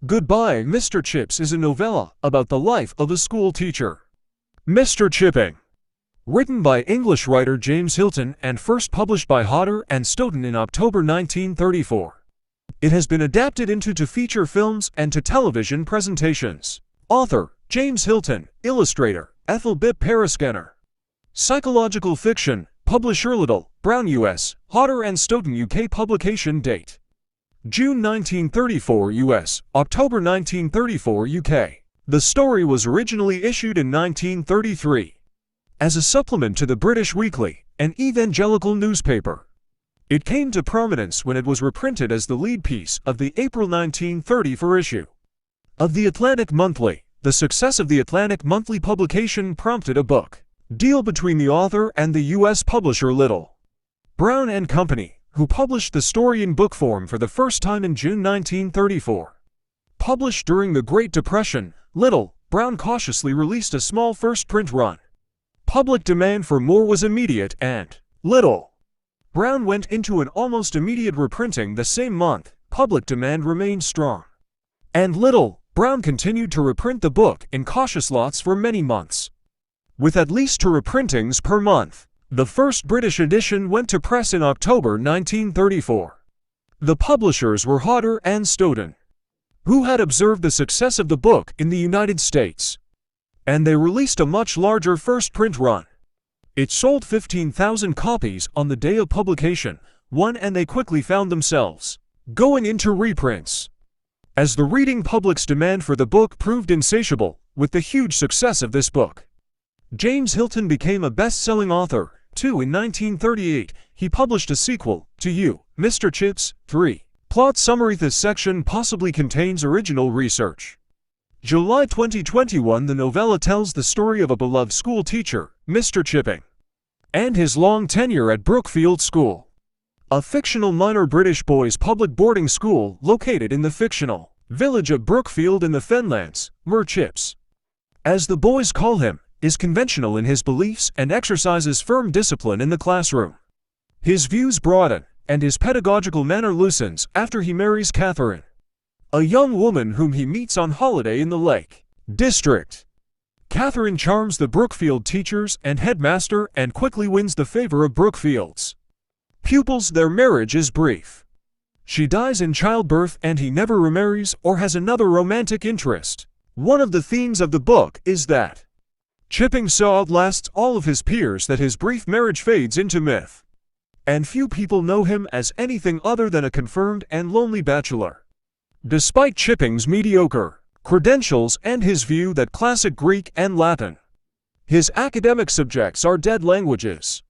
Goodbye, Mr. Chips is a novella about the life of a school teacher. Mr. Chipping. Written by English writer James Hilton and first published by Hodder and Stoughton in October 1934. It has been adapted into feature films and to television presentations. Author, James Hilton. Illustrator, Ethel Bip Parascanner. Psychological fiction. Publisher Little, Brown US, Hodder and Stoughton UK. Publication date: June 1934 US, October 1934 UK. The story was originally issued in 1933 as a supplement to the British Weekly, an evangelical newspaper. It came to prominence when it was reprinted as the lead piece of the April 1934 issue of the Atlantic Monthly. The success of the Atlantic Monthly publication prompted a book deal between the author and the U.S. publisher Little, Brown and Company, who published the story in book form for the first time in June 1934. Published during the Great Depression, Little, Brown cautiously released a small first print run. Public demand for more was immediate and Little, Brown went into an almost immediate reprinting the same month. Public demand remained strong, and Little, Brown continued to reprint the book in cautious lots for many months, with at least 2 reprintings per month. The first British edition went to press in October 1934. The publishers were Hodder and Stoughton, who had observed the success of the book in the United States, and they released a much larger first print run. It sold 15,000 copies on the day of publication, and they quickly found themselves going into reprints, as the reading public's demand for the book proved insatiable. With the huge success of this book, James Hilton became a best-selling author, too. In 1938, he published a sequel, To You, Mr. Chips, 3. Plot summary: this section possibly contains original research. July 2021. The novella tells the story of a beloved school teacher, Mr. Chipping, and his long tenure at Brookfield School, a fictional minor British boys' public boarding school located in the fictional village of Brookfield in the Fenlands. Chips, as the boys call him, is conventional in his beliefs and exercises firm discipline in the classroom. His views broaden, and his pedagogical manner loosens after he marries Catherine, a young woman whom he meets on holiday in the Lake District. Catherine charms the Brookfield teachers and headmaster and quickly wins the favor of Brookfield's pupils. Their marriage is brief. She dies in childbirth and he never remarries or has another romantic interest. One of the themes of the book is that Chipping so outlasts all of his peers that his brief marriage fades into myth, and few people know him as anything other than a confirmed and lonely bachelor. Despite Chipping's mediocre credentials and his view that classic Greek and Latin, his academic subjects are dead languages,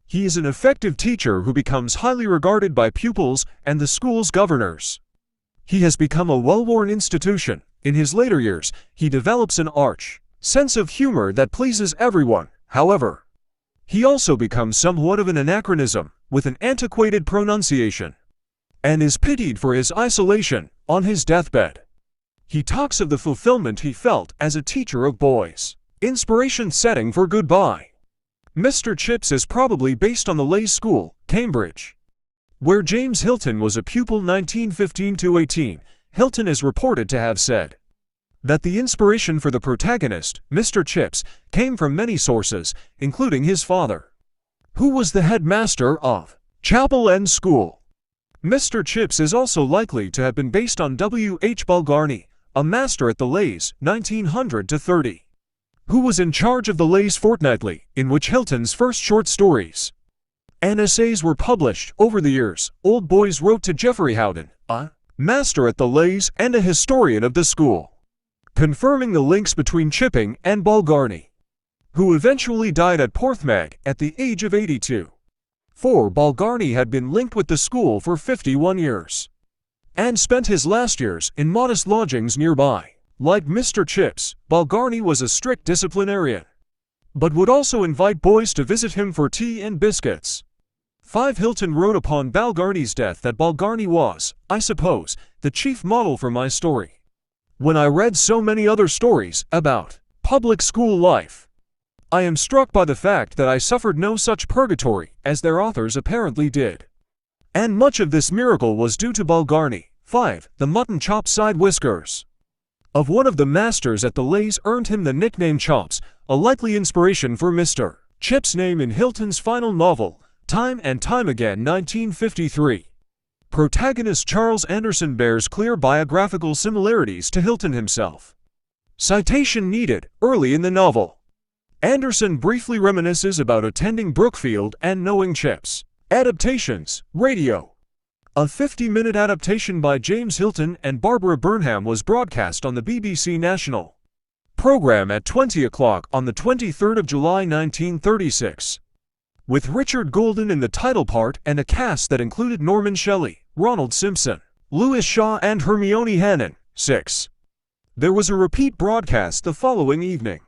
he is an effective teacher who becomes highly regarded by pupils and the school's governors. He has become a well-worn institution. In his later years, he develops an arch sense of humor that pleases everyone. However, he also becomes somewhat of an anachronism, with an antiquated pronunciation, and is pitied for his isolation. On his deathbed, he talks of the fulfillment he felt as a teacher of boys. Inspiration setting for Goodbye, Mr. Chips is probably based on the Leys School, Cambridge, where James Hilton was a pupil 1915–18. Hilton is reported to have said that the inspiration for the protagonist, Mr. Chips, came from many sources, including his father, who was the headmaster of Chapel End School. Mr. Chips is also likely to have been based on W. H. Balgarny, a master at the Leys, 1900–30, who was in charge of the Leys Fortnightly, in which Hilton's first short stories and essays were published. Over the years, Old Boys wrote to Geoffrey Howden, a master at the Leys and a historian of the school, confirming the links between Chipping and Balgarny, who eventually died at Porthmag at the age of 82. Balgarny had been linked with the school for 51 years, and spent his last years in modest lodgings nearby. Like Mr. Chips, Balgarny was a strict disciplinarian, but would also invite boys to visit him for tea and biscuits. Hilton wrote upon Balgarny's death that Balgarny was, I suppose, the chief model for my story. When I read so many other stories about public school life, I am struck by the fact that I suffered no such purgatory as their authors apparently did. And much of this miracle was due to Balgarny. 5. The mutton chop side whiskers of one of the masters at the Lays earned him the nickname Chops, a likely inspiration for Mr. Chip's name in Hilton's final novel, Time and Time Again, 1953. Protagonist Charles Anderson bears clear biographical similarities to Hilton himself. Citation needed. Early in the novel, Anderson briefly reminisces about attending Brookfield and knowing Chips. Adaptations. Radio. A 50-minute adaptation by James Hilton and Barbara Burnham was broadcast on the BBC National program at 20 o'clock on the 23rd of July 1936, with Richard Golden in the title part and a cast that included Norman Shelley, Ronald Simpson, Louis Shaw and Hermione Hannon. 6. There was a repeat broadcast the following evening.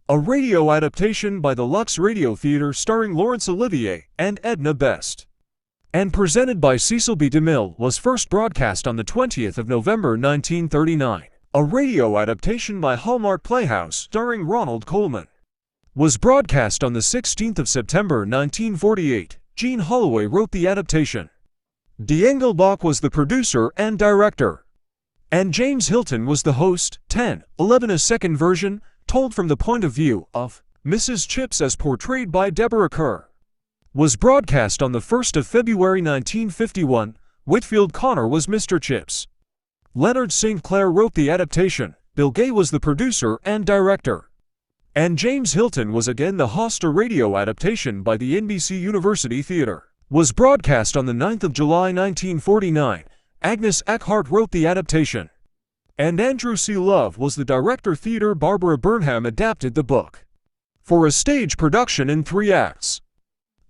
A radio adaptation by the Lux Radio Theatre starring Laurence Olivier and Edna Best, and presented by Cecil B. DeMille, was first broadcast on the 20th of November 1939. A radio adaptation by Hallmark Playhouse starring Ronald Colman was broadcast on the 16th of September 1948. Jean Holloway wrote the adaptation. De Engelbach was the producer and director, and James Hilton was the host. 10. 11. A second version, told from the point of view of Mrs. Chips as portrayed by Deborah Kerr, was broadcast on the 1st of February 1951. Whitfield Connor was Mr. Chips. Leonard St. Clair wrote the adaptation. Bill Gaye was the producer and director, and James Hilton was again the host. A radio adaptation by the NBC University Theatre was broadcast on the 9th of July 1949. Agnes Eckhart wrote the adaptation, and Andrew C. Love was the director. Theatre. Barbara Burnham adapted the book for a stage production in 3 acts,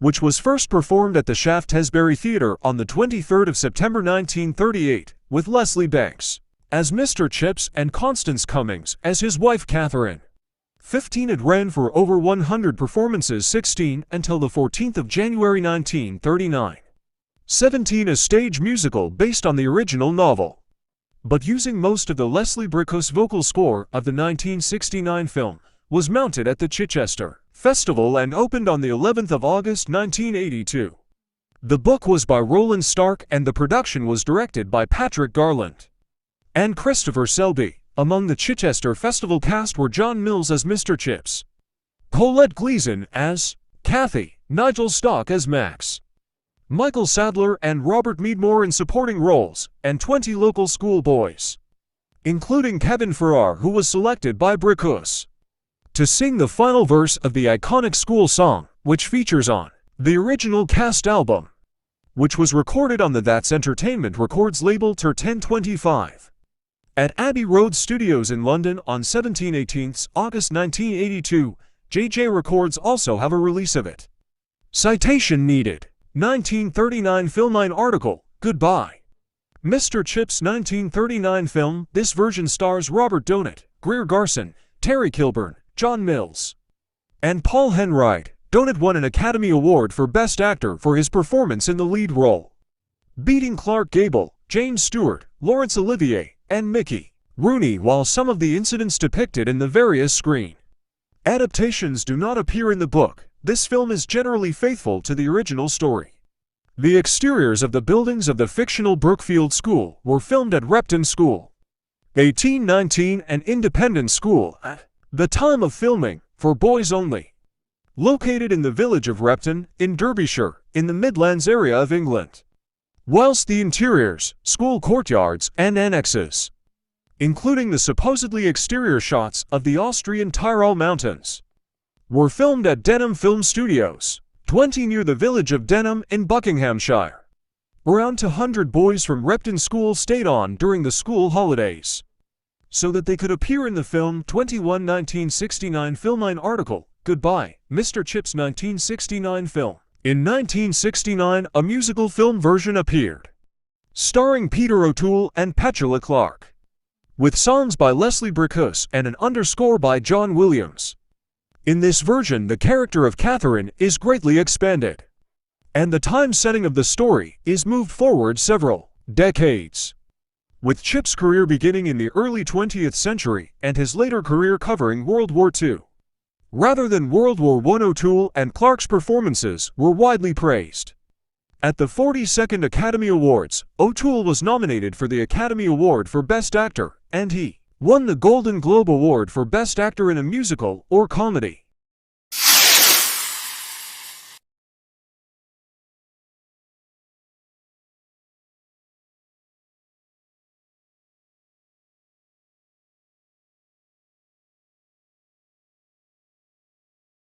which was first performed at the Shaftesbury Theatre on the 23rd of September 1938, with Leslie Banks as Mr. Chips and Constance Cummings as his wife Catherine. 15. It ran for over 100 performances. 16. Until the 14th of January 1939. 17. A stage musical based on the original novel, but using most of the Leslie Bricusse vocal score of the 1969 film, was mounted at the Chichester Festival and opened on the 11th of August 1982. The book was by Roland Stark and the production was directed by Patrick Garland and Christopher Selby. Among the Chichester Festival cast were John Mills as Mr. Chips, Colette Gleason as Kathy, Nigel Stock as Max, Michael Sadler and Robert Meadmore in supporting roles, and 20 local schoolboys, including Kevin Farrar, who was selected by Bricusse to sing the final verse of the iconic school song, which features on the original cast album, which was recorded on the That's Entertainment Records label Ter 1025 at Abbey Road Studios in London on 17/18 August 1982. JJ Records also have a release of it. Citation needed. 1939 Filmline article, Goodbye, Mr. Chips. 1939 film. This version stars Robert Donat, Greer Garson, Terry Kilburn, John Mills, and Paul Henright. Donat won an Academy Award for Best Actor for his performance in the lead role, beating Clark Gable, James Stewart, Laurence Olivier, and Mickey Rooney, while some of the incidents depicted in the various screen adaptations do not appear in the book. This film is generally faithful to the original story. The exteriors of the buildings of the fictional Brookfield School were filmed at Repton School, 1819, an independent school at the time of filming, for boys only, located in the village of Repton, in Derbyshire, in the Midlands area of England. Whilst the interiors, school courtyards, and annexes, including the supposedly exterior shots of the Austrian Tyrol Mountains, were filmed at Denham Film Studios, 20 near the village of Denham in Buckinghamshire. Around 200 boys from Repton School stayed on during the school holidays, so that they could appear in the film. 21 1969 Filmline article, Goodbye, Mr. Chips. 1969 film. In 1969, a musical film version appeared, starring Peter O'Toole and Petula Clark, with songs by Leslie Bricusse and an underscore by John Williams. In this version, the character of Catherine is greatly expanded, and the time setting of the story is moved forward several decades, with Chip's career beginning in the early 20th century and his later career covering World War II. Rather than World War I, O'Toole and Clark's performances were widely praised, At the 42nd Academy Awards, O'Toole was nominated for the Academy Award for Best Actor, and he won the Golden Globe Award for Best Actor in a Musical or Comedy.